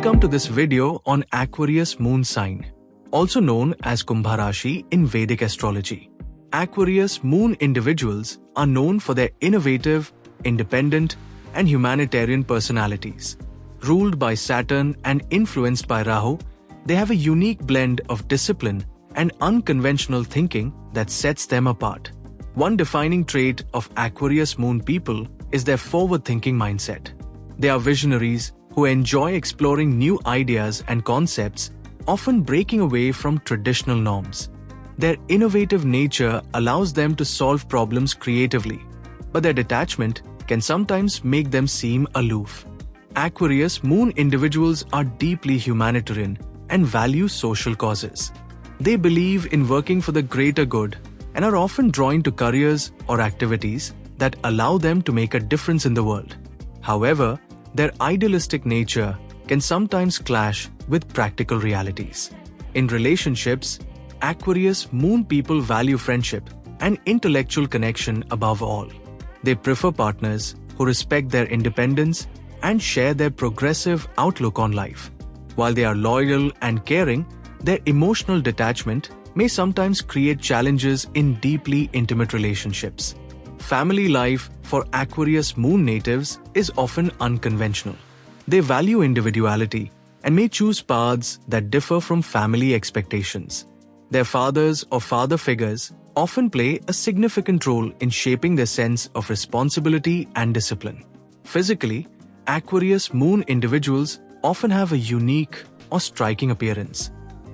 Welcome to this video on Aquarius Moon Sign, also known as Kumbha Rashi in Vedic astrology. Aquarius Moon individuals are known for their innovative, independent, and humanitarian personalities. Ruled by Saturn and influenced by Rahu, they have a unique blend of discipline and unconventional thinking that sets them apart. One defining trait of Aquarius Moon people is their forward-thinking mindset. They are visionaries who enjoy exploring new ideas and concepts, often breaking away from traditional norms. Their innovative nature allows them to solve problems creatively, but their detachment can sometimes make them seem aloof. Aquarius Moon individuals are deeply humanitarian and value social causes. They believe in working for the greater good and are often drawn to careers or activities that allow them to make a difference in the world. However, their idealistic nature can sometimes clash with practical realities. In relationships, Aquarius Moon people value friendship and intellectual connection above all. They prefer partners who respect their independence and share their progressive outlook on life. While they are loyal and caring, their emotional detachment may sometimes create challenges in deeply intimate relationships. Family life for Aquarius Moon natives is often unconventional. They value individuality and may choose paths that differ from family expectations. Their fathers or father figures often play a significant role in shaping their sense of responsibility and discipline. Physically, Aquarius Moon individuals often have a unique or striking appearance.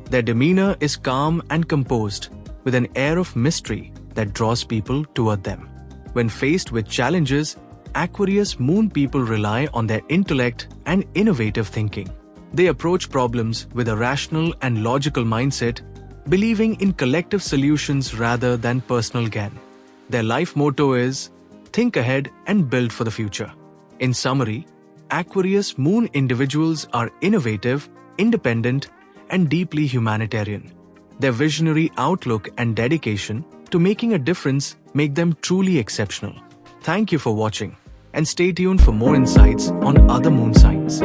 Their demeanor is calm and composed, with an air of mystery that draws people toward them. When faced with challenges, Aquarius Moon people rely on their intellect and innovative thinking. They approach problems with a rational and logical mindset, believing in collective solutions rather than personal gain. Their life motto is, think ahead and build for the future. In summary, Aquarius Moon individuals are innovative, independent, and deeply humanitarian. Their visionary outlook and dedication to making a difference make them truly exceptional. Thank you for watching, and stay tuned for more insights on other moon signs.